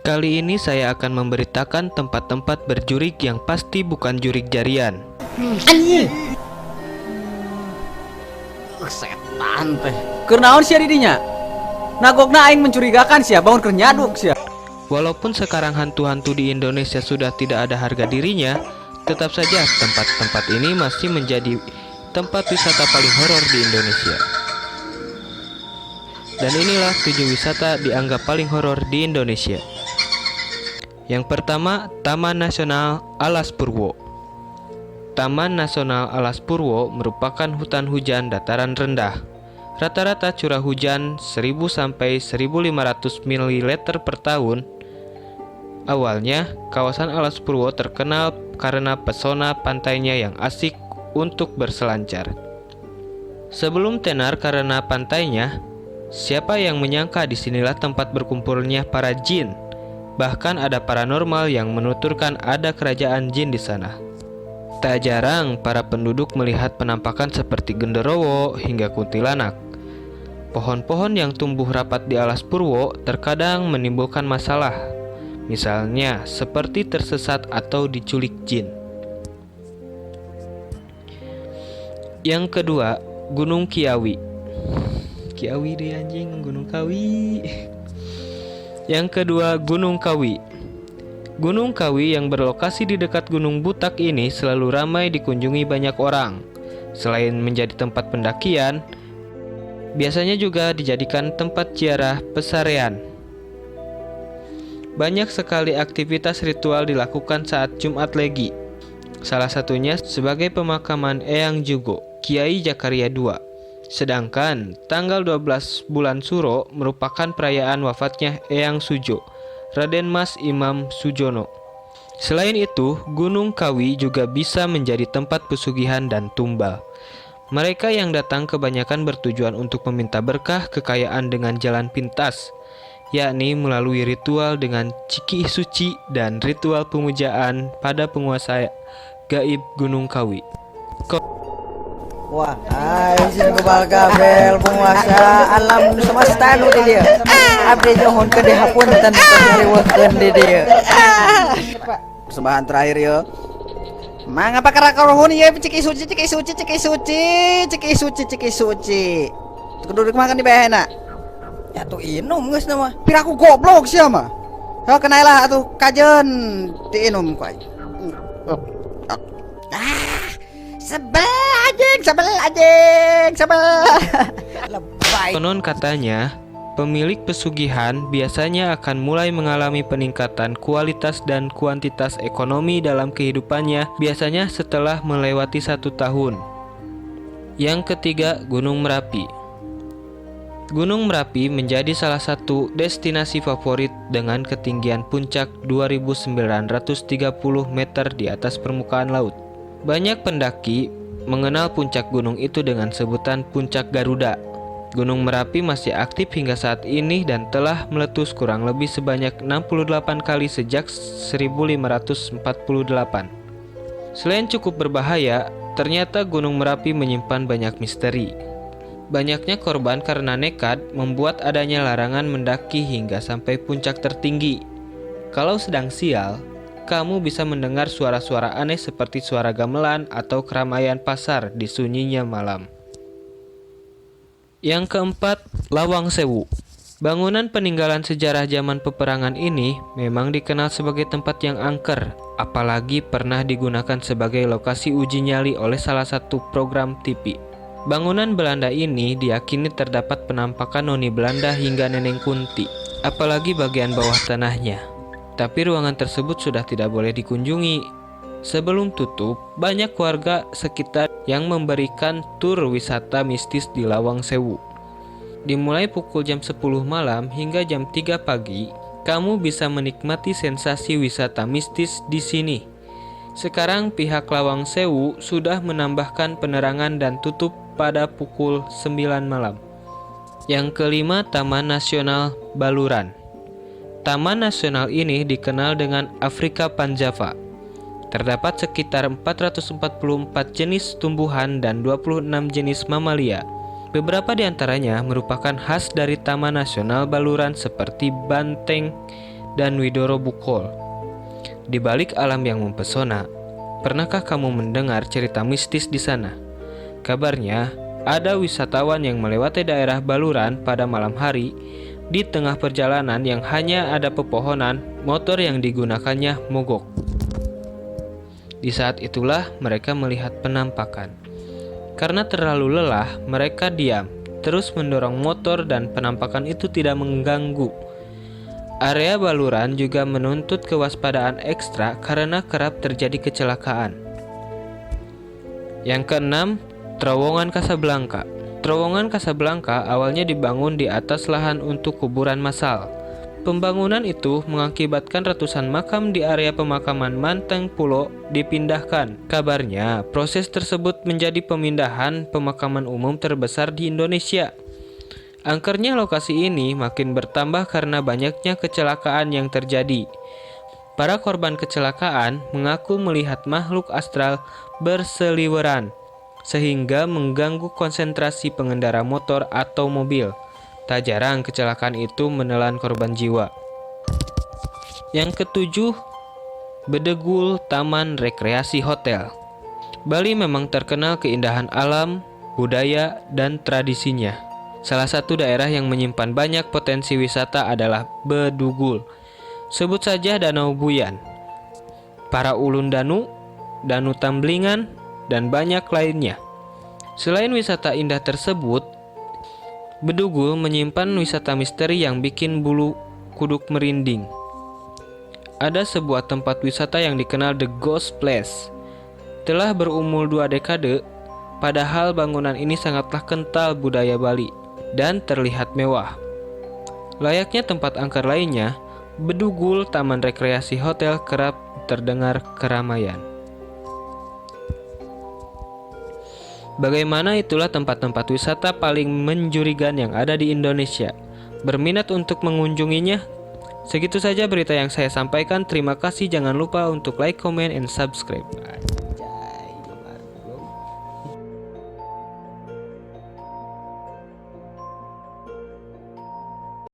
Kali ini saya akan memberitakan tempat-tempat berjurig yang pasti bukan jurig jarian. Anjing. Setan teh. Kenaon sia didinya? Nagokna aing mencurigakan sia, bangun keur nyaduk sia. Walaupun sekarang hantu-hantu di Indonesia sudah tidak ada harga dirinya, tetap saja tempat-tempat ini masih menjadi tempat wisata paling horor di Indonesia. Dan inilah 7 wisata dianggap paling horor di Indonesia. Yang pertama, Taman Nasional Alas Purwo. Taman Nasional Alas Purwo merupakan hutan hujan dataran rendah. Rata-rata curah hujan 1000 sampai 1500 ml per tahun. Awalnya, kawasan Alas Purwo terkenal karena pesona pantainya yang asik untuk berselancar. Sebelum tenar karena pantainya, siapa yang menyangka disinilah tempat berkumpulnya para jin. Bahkan ada paranormal yang menuturkan ada kerajaan jin di sana. Tak jarang para penduduk melihat penampakan seperti genderowo hingga kuntilanak. Pohon-pohon yang tumbuh rapat di Alas Purwo terkadang menimbulkan masalah. Misalnya seperti tersesat atau diculik jin. Yang kedua, Gunung Kiawi. Kiawi deh anjing, Gunung Kawi. Yang kedua, Gunung Kawi. Gunung Kawi yang berlokasi di dekat Gunung Butak ini selalu ramai dikunjungi banyak orang. Selain menjadi tempat pendakian, biasanya juga dijadikan tempat ziarah pesarean. Banyak sekali aktivitas ritual dilakukan saat Jumat Legi. Salah satunya sebagai pemakaman Eyang Jugo, Kiai Jakaria II. Sedangkan tanggal 12 bulan Suro merupakan perayaan wafatnya Eyang Sujo, Raden Mas Imam Sujono. Selain itu, Gunung Kawi juga bisa menjadi tempat pesugihan dan tumbal. Mereka yang datang kebanyakan bertujuan untuk meminta berkah kekayaan dengan jalan pintas, yakni melalui ritual dengan ciki suci dan ritual pemujaan pada penguasa gaib Gunung Kawi. Wah, izin kebal gabel penguasa alam semesta nu di dia. Abdi nyohon ke deha punten nyariweukeun di dia. Persembahan terakhir yo. Mangga pakara karohun ieu ciki suci. Kudu makan di behena. Ya tuh inum geus mah. Piraku goblok sia mah. Heuh kenailah atuh kajeun diinum ku aing. Sebel anjing. Lebay. Konon katanya, pemilik pesugihan biasanya akan mulai mengalami peningkatan kualitas dan kuantitas ekonomi dalam kehidupannya biasanya setelah melewati 1 tahun. Yang ketiga, Gunung Merapi. Gunung Merapi menjadi salah satu destinasi favorit dengan ketinggian puncak 2.930 meter di atas permukaan laut. Banyak pendaki mengenal puncak gunung itu dengan sebutan Puncak Garuda. Gunung Merapi masih aktif hingga saat ini dan telah meletus kurang lebih sebanyak 68 kali sejak 1548. Selain cukup berbahaya, ternyata Gunung Merapi menyimpan banyak misteri. Banyaknya korban karena nekat membuat adanya larangan mendaki hingga sampai puncak tertinggi. Kalau sedang sial, kamu bisa mendengar suara-suara aneh seperti suara gamelan atau keramaian pasar di sunyinya malam. Yang keempat, Lawang Sewu. Bangunan peninggalan sejarah zaman peperangan ini memang dikenal sebagai tempat yang angker, apalagi pernah digunakan sebagai lokasi uji nyali oleh salah satu program TV. Bangunan Belanda ini diyakini terdapat penampakan noni Belanda hingga Neneng Kunti, apalagi bagian bawah tanahnya. Tapi ruangan tersebut sudah tidak boleh dikunjungi. Sebelum tutup, banyak warga sekitar yang memberikan tur wisata mistis di Lawang Sewu. Dimulai pukul jam 10 malam hingga jam 3 pagi, kamu bisa menikmati sensasi wisata mistis di sini. Sekarang pihak Lawang Sewu sudah menambahkan penerangan dan tutup pada pukul 9 malam. Yang kelima, Taman Nasional Baluran. Taman nasional ini dikenal dengan Afrika Panjava. Terdapat sekitar 444 jenis tumbuhan dan 26 jenis mamalia. Beberapa di antaranya merupakan khas dari Taman Nasional Baluran seperti banteng, dan Widoro Bukol. Di balik alam yang mempesona, pernahkah kamu mendengar cerita mistis di sana? Kabarnya, ada wisatawan yang melewati daerah Baluran pada malam hari. Di tengah perjalanan yang hanya ada pepohonan, motor yang digunakannya mogok. Di saat itulah mereka melihat penampakan. Karena terlalu lelah, mereka diam, terus mendorong motor dan penampakan itu tidak mengganggu. Area Baluran juga menuntut kewaspadaan ekstra karena kerap terjadi kecelakaan. Yang keenam, Terowongan Casablanca. Terowongan Casablanca awalnya dibangun di atas lahan untuk kuburan massal. Pembangunan itu mengakibatkan ratusan makam di area pemakaman Manteng Pulo dipindahkan. Kabarnya, proses tersebut menjadi pemindahan pemakaman umum terbesar di Indonesia. Angkernya lokasi ini makin bertambah karena banyaknya kecelakaan yang terjadi. Para korban kecelakaan mengaku melihat makhluk astral berseliweran, sehingga mengganggu konsentrasi pengendara motor atau mobil. Tak jarang kecelakaan itu menelan korban jiwa. Yang ketujuh, Bedegul Taman Rekreasi Hotel. Bali memang terkenal keindahan alam, budaya, dan tradisinya. Salah satu daerah yang menyimpan banyak potensi wisata adalah Bedugul. Sebut saja Danau Buyan, Para Ulun Danu, Danu Tamblingan, dan banyak lainnya. Selain wisata indah tersebut, Bedugul menyimpan wisata misteri yang bikin bulu kuduk merinding. Ada sebuah tempat wisata yang dikenal The Ghost Place. Telah berumur 2 dekade, padahal bangunan ini sangatlah kental budaya Bali dan terlihat mewah. Layaknya tempat angker lainnya, Bedugul Taman Rekreasi Hotel kerap terdengar keramaian. Bagaimana itulah tempat-tempat wisata paling menjurigan yang ada di Indonesia. Berminat untuk mengunjunginya? Segitu saja berita yang saya sampaikan. Terima kasih. Jangan lupa untuk like, comment, and subscribe.